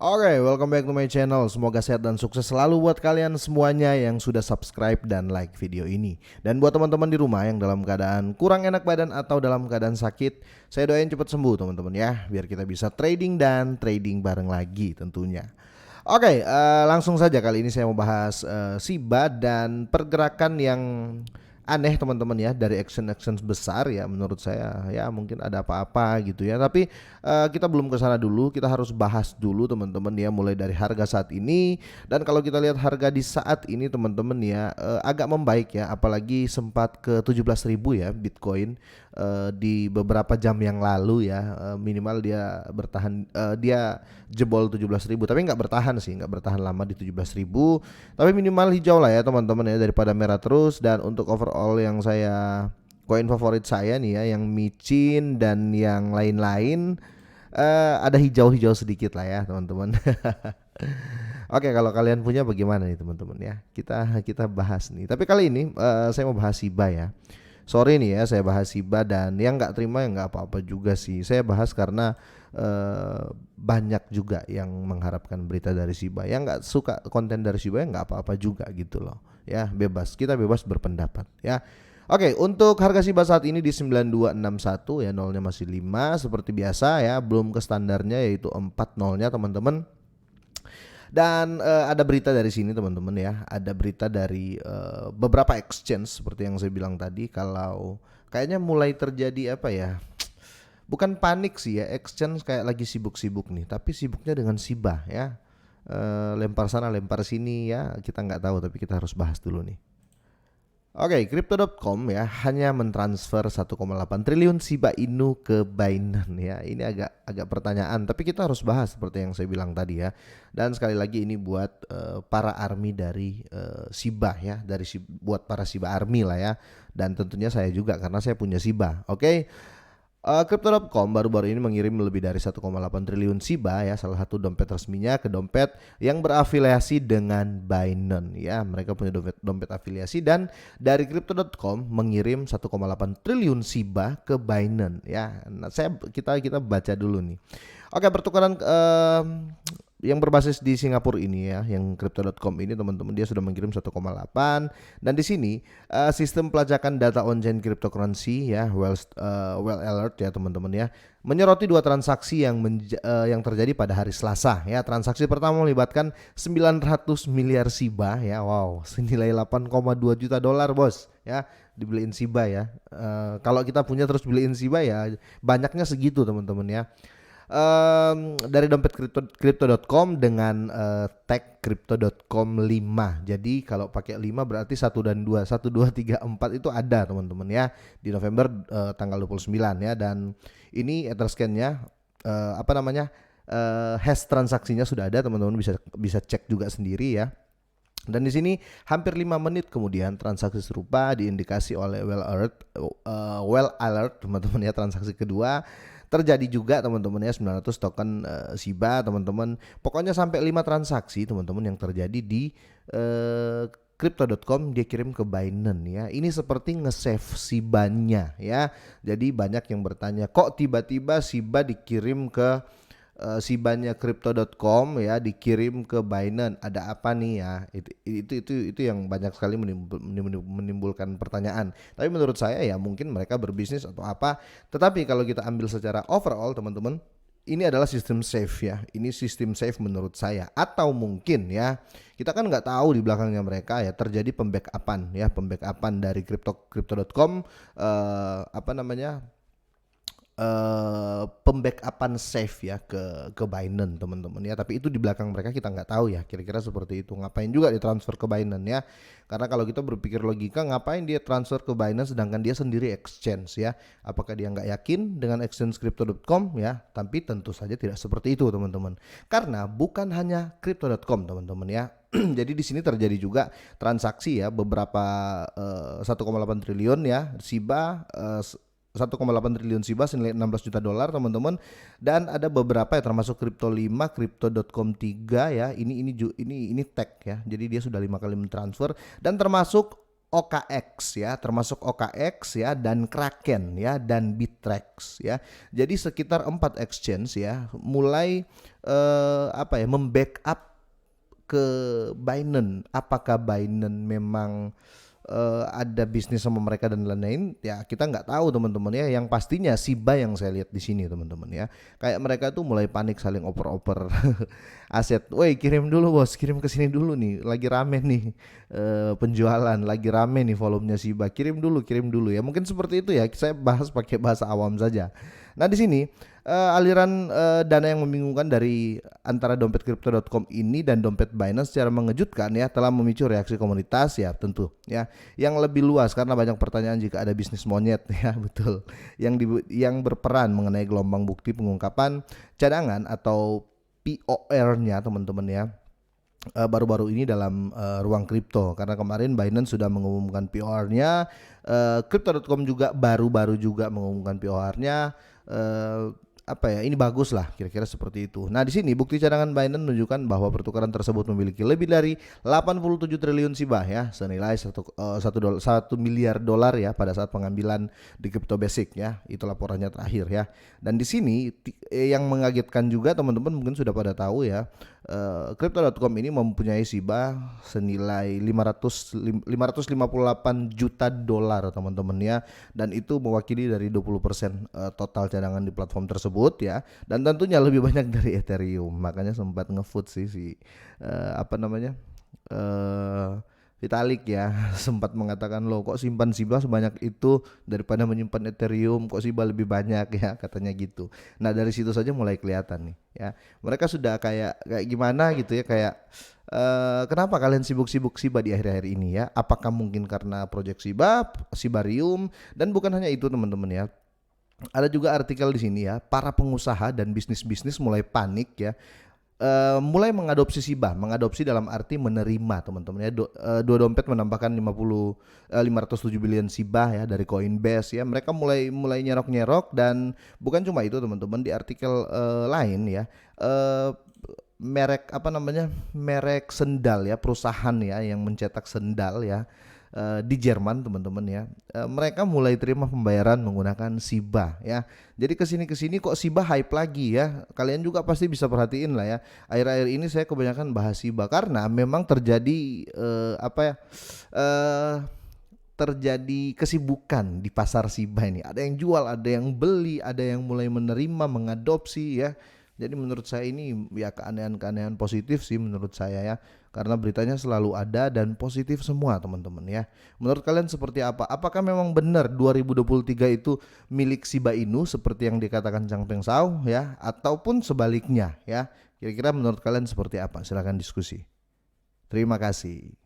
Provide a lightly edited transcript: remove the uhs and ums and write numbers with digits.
Oke, welcome back to my channel. Semoga sehat dan sukses selalu buat kalian semuanya yang sudah subscribe dan like video ini. Dan buat teman-teman di rumah yang dalam keadaan kurang enak badan atau dalam keadaan sakit, saya doain cepat sembuh teman-teman ya, biar kita bisa trading dan trading bareng lagi tentunya. Oke, langsung saja kali ini saya mau bahas Shiba dan pergerakan yang aneh teman-teman ya, dari action besar ya menurut saya ya, mungkin ada apa-apa gitu ya, tapi kita belum ke sana dulu, kita harus bahas dulu teman-teman ya, mulai dari harga saat ini. Dan kalau kita lihat harga di saat ini teman-teman ya, agak membaik ya, apalagi sempat ke 17.000 ya Bitcoin di beberapa jam yang lalu ya. Minimal dia bertahan, dia jebol 17.000, tapi nggak bertahan sih, nggak bertahan lama di 17.000, tapi minimal hijau lah ya teman-teman ya, daripada merah terus. Dan untuk overall yang saya, koin favorit saya nih ya, yang micin dan yang lain-lain, ada hijau-hijau sedikit lah ya teman-teman. Oke, kalau kalian punya bagaimana nih teman-teman ya, kita bahas nih. Tapi kali ini saya mau bahas Shiba ya. Sorry nih ya, saya bahas Shiba, dan yang nggak terima ya nggak apa-apa juga sih. Saya bahas karena banyak juga yang mengharapkan berita dari Shiba. Yang nggak suka konten dari Shiba ya nggak apa-apa juga gitu loh. Ya bebas, kita bebas berpendapat ya. Oke, untuk harga Shiba saat ini di 9261 ya, nolnya masih 5 seperti biasa ya, belum ke standarnya yaitu 4 nolnya teman-teman. Dan ada berita dari sini teman-teman ya, ada berita dari beberapa exchange seperti yang saya bilang tadi, kalau kayaknya mulai terjadi apa ya, bukan panik sih ya, exchange kayak lagi sibuk-sibuk nih, tapi sibuknya dengan Shiba ya. Lempar sana lempar sini ya, kita nggak tahu, tapi kita harus bahas dulu nih. Oke, Crypto.com ya hanya mentransfer 1,8 triliun Shiba Inu ke Binance ya. Ini agak pertanyaan, tapi kita harus bahas seperti yang saya bilang tadi ya. Dan sekali lagi ini buat para army dari Shiba ya, buat para Shiba Army lah ya. Dan tentunya saya juga karena saya punya Shiba. Oke. Crypto.com baru-baru ini mengirim lebih dari 1,8 triliun Shiba ya, salah satu dompet resminya, ke dompet yang berafiliasi dengan Binance ya. Mereka punya dompet afiliasi, dan dari Crypto.com mengirim 1,8 triliun Shiba ke Binance ya. Nah, kita baca dulu nih. Oke, pertukaran yang berbasis di Singapura ini ya, yang Crypto.com ini teman-teman, dia sudah mengirim 1,8. Dan di sini sistem pelacakan data on-chain cryptocurrency ya, well alert ya teman-teman ya, menyoroti dua transaksi yang terjadi pada hari Selasa ya. Transaksi pertama melibatkan 900 miliar Shiba ya, wow, senilai 8,2 juta dolar bos ya, dibeliin Shiba ya. Kalau kita punya terus beliin Shiba ya, banyaknya segitu teman-teman ya. Dari dompet crypto.com dengan tag crypto.com 5. Jadi kalau pakai 5 berarti 1 dan 2, 1 2 3 4 itu ada teman-teman ya, di November tanggal 29 ya. Dan ini Etherscan-nya hash transaksinya sudah ada teman-teman, bisa cek juga sendiri ya. Dan di sini hampir 5 menit kemudian transaksi serupa diindikasi oleh well alert teman-teman ya. Transaksi kedua terjadi juga teman-teman ya, 900 token Shiba teman-teman. Pokoknya sampai 5 transaksi teman-teman yang terjadi di Crypto.com dia kirim ke Binance ya. Ini seperti nge-save Shibanya ya. Jadi banyak yang bertanya, kok tiba-tiba Shiba dikirim ke Shibanya Crypto.com ya, dikirim ke Binance, ada apa nih ya? Itu yang banyak sekali menimbulkan pertanyaan. Tapi menurut saya ya mungkin mereka berbisnis atau apa. Tetapi kalau kita ambil secara overall teman-teman, ini adalah sistem safe ya. Ini sistem safe menurut saya. Atau mungkin ya, kita kan nggak tahu di belakangnya mereka ya, terjadi pembackupan ya, pembackupan dari Crypto.com pembackupan safe ya ke Binance teman-teman ya. Tapi itu di belakang mereka kita nggak tahu ya, kira-kira seperti itu. Ngapain juga ditransfer ke Binance ya? Karena kalau kita berpikir logika, ngapain dia transfer ke Binance sedangkan dia sendiri exchange ya? Apakah dia nggak yakin dengan exchange Crypto.com ya? Tapi tentu saja tidak seperti itu teman-teman. Karena bukan hanya Crypto.com teman-teman ya. Jadi di sini terjadi juga transaksi ya, beberapa 1,8 triliun ya Shiba, 1,8 triliun Shiba senilai 16 juta dolar teman-teman. Dan ada beberapa ya, termasuk Crypto 5, Crypto.com 3 ya. Ini tag ya. Jadi dia sudah 5 kali mentransfer, dan termasuk OKX ya, termasuk OKX ya, dan Kraken ya, dan Bittrex ya. Jadi sekitar 4 exchange ya mulai membackup ke Binance. Apakah Binance memang ada bisnis sama mereka dan lain-lain, ya kita nggak tahu teman-teman ya. Yang pastinya Shiba yang saya lihat di sini teman-teman ya, kayak mereka tuh mulai panik saling oper-oper aset. Woi, kirim dulu bos, kirim ke sini dulu nih, lagi rame nih penjualan, lagi rame nih volumenya Shiba, kirim dulu ya. Mungkin seperti itu ya, saya bahas pakai bahasa awam saja. Nah di sini aliran dana yang membingungkan dari antara dompet crypto.com ini dan dompet Binance secara mengejutkan ya telah memicu reaksi komunitas ya, tentu ya yang lebih luas karena banyak pertanyaan jika ada bisnis monyet ya, betul, yang berperan mengenai gelombang bukti pengungkapan cadangan atau POR-nya teman-teman ya. Baru-baru ini dalam ruang kripto, karena kemarin Binance sudah mengumumkan POR-nya, crypto.com juga baru-baru juga mengumumkan POR-nya. Ini bagus lah, kira-kira seperti itu. Nah di sini bukti cadangan Binance menunjukkan bahwa pertukaran tersebut memiliki lebih dari 87 triliun Shiba ya, senilai 1 miliar dolar ya pada saat pengambilan di Crypto Basic ya. Itu laporannya terakhir ya. Dan di sini yang mengagetkan juga teman-teman mungkin sudah pada tahu ya, Crypto.com ini mempunyai Shiba senilai 558 juta dolar teman-teman ya, dan itu mewakili dari 20% total cadangan di platform tersebut ya, dan tentunya lebih banyak dari Ethereum. Makanya sempat ngefood si Vitalik ya sempat mengatakan, loh kok simpan Shiba sebanyak itu daripada menyimpan Ethereum, kok Shiba lebih banyak ya, katanya gitu. Nah dari situ saja mulai kelihatan nih ya, mereka sudah kayak gimana gitu ya, kayak kenapa kalian sibuk-sibuk Shiba di akhir-akhir ini ya? Apakah mungkin karena project Shiba, Shibarium, dan bukan hanya itu teman-teman ya. Ada juga artikel di sini ya, para pengusaha dan bisnis-bisnis mulai panik ya, mulai mengadopsi Shiba, mengadopsi dalam arti menerima teman-teman ya. Dua dompet menambahkan 507 billion Shiba ya dari Coinbase ya. Mereka mulai nyerok-nyerok, dan bukan cuma itu teman-teman, di artikel lain ya, merek sendal ya, perusahaan ya yang mencetak sendal ya di Jerman teman-teman ya, mereka mulai terima pembayaran menggunakan Shiba ya. Jadi kesini kok Shiba hype lagi ya. Kalian juga pasti bisa perhatiin lah ya, akhir-akhir ini saya kebanyakan bahas Shiba karena memang terjadi terjadi kesibukan di pasar Shiba ini. Ada yang jual, ada yang beli, ada yang mulai menerima, mengadopsi ya. Jadi menurut saya ini ya keanehan-keanehan positif sih menurut saya ya, karena beritanya selalu ada dan positif semua teman-teman ya. Menurut kalian seperti apa? Apakah memang benar 2023 itu milik Shiba Inu seperti yang dikatakan Changpeng Zhao ya, ataupun sebaliknya ya? Kira-kira menurut kalian seperti apa? Silakan diskusi. Terima kasih.